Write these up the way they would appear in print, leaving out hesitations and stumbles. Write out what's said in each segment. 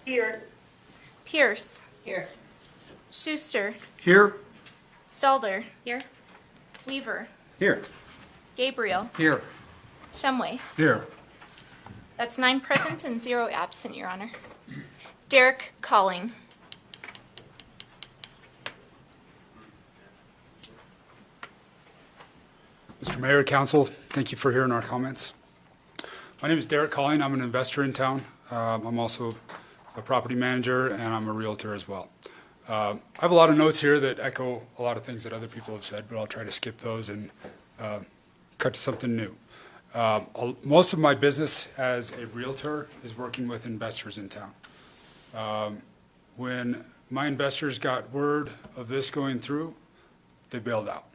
Here. Pierce. Here. Schuster. Here. Stalder. Here. Weaver. Here. Gabriel. Here. Shumway. Here. That's 9 present and 0 absent, Your Honor. Derek Colling. Mr. Mayor, Council, thank you for hearing our comments. My name is Derek Colling. I'm an investor in town. I'm also a property manager, and I'm a realtor as well. I have a lot of notes here that echo a lot of things that other people have said, but I'll try to skip those and cut to something new. Most of my business as a realtor is working with investors in town. When my investors got word of this going through, they bailed out.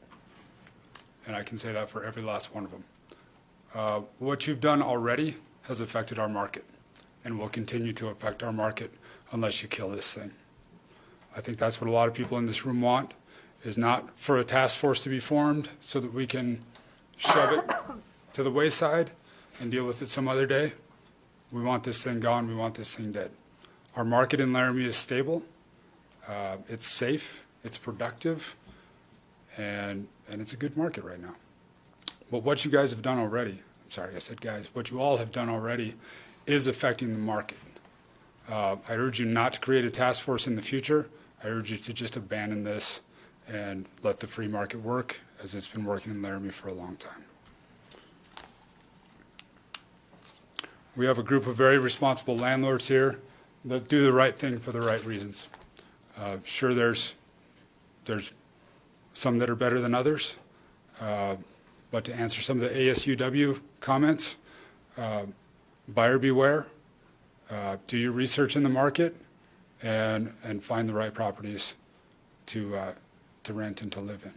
And I can say that for every last one of them. What you've done already has affected our market and will continue to affect our market unless you kill this thing. I think that's what a lot of people in this room want, is not for a task force to be formed so that we can shove it to the wayside and deal with it some other day. We want this thing gone. We want this thing dead. Our market in Laramie is stable. It's safe. It's productive. And it's a good market right now. But what you guys have done already, I'm sorry, I said guys, what you all have done already is affecting the market. I urge you not to create a task force in the future. I urge you to just abandon this and let the free market work as it's been working in Laramie for a long time. We have a group of very responsible landlords here that do the right thing for the right reasons. Sure, there's some that are better than others, but to answer some of the ASUW comments, buyer beware, do your research in the market, and find the right properties to rent and to live in.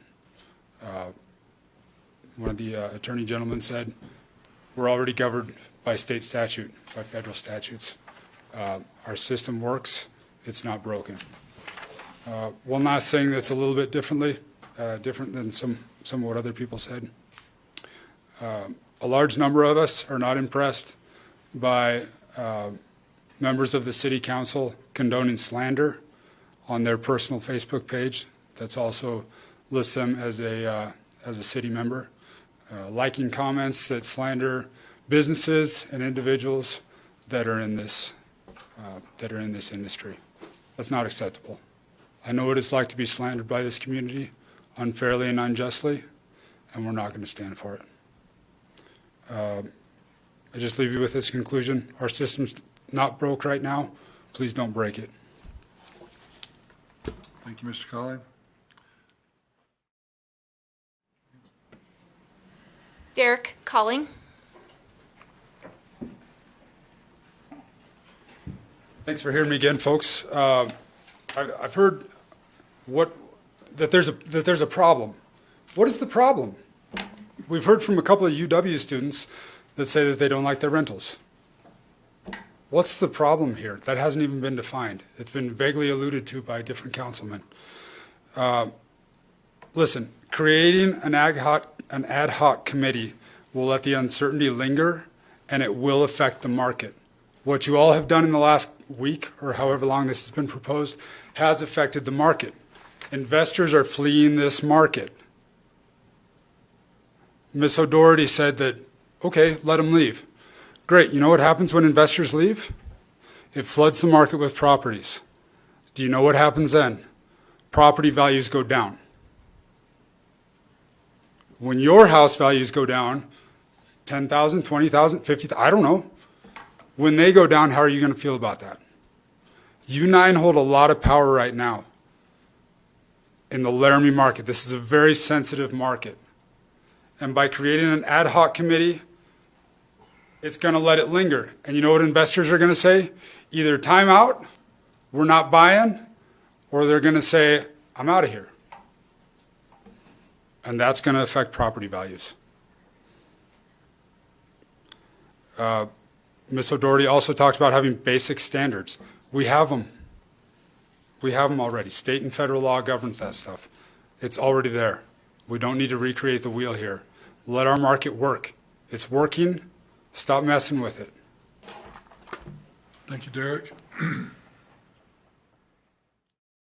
One of the attorney gentlemen said, we're already governed by state statute, by federal statutes. Our system works, it's not broken. One last thing that's a little bit different than some of what other people said. A large number of us are not impressed by members of the City Council condoning slander on their personal Facebook page. That's also lists them as a city member, liking comments that slander businesses and individuals that are in this industry. That's not acceptable. I know what it's like to be slandered by this community unfairly and unjustly, and we're not going to stand for it. I just leave you with this conclusion. Our system's not broke right now. Please don't break it. Thank you, Mr. Colling. Derek Colling. Thanks for hearing me again, folks. I've heard that there's a problem. What is the problem? We've heard from a couple of UW students that say that they don't like their rentals. What's the problem here? That hasn't even been defined. It's been vaguely alluded to by different councilmen. Listen, creating an ad hoc committee will let the uncertainty linger, and it will affect the market. What you all have done in the last week, or however long this has been proposed, has affected the market. Investors are fleeing this market. Ms. O'Doherty said that, okay, let them leave. Great, you know what happens when investors leave? It floods the market with properties. Do you know what happens then? Property values go down. When your house values go down, 10,000, 20,000, 50,000, I don't know. When they go down, how are you going to feel about that? You nine hold a lot of power right now in the Laramie market. This is a very sensitive market. And by creating an ad hoc committee, it's going to let it linger. And you know what investors are going to say? Either time out, we're not buying, or they're going to say, I'm out of here. And that's going to affect property values. Ms. O'Doherty also talked about having basic standards. We have them. We have them already. State and federal law governs that stuff. It's already there. We don't need to recreate the wheel here. Let our market work. It's working. Stop messing with it. Thank you, Derek.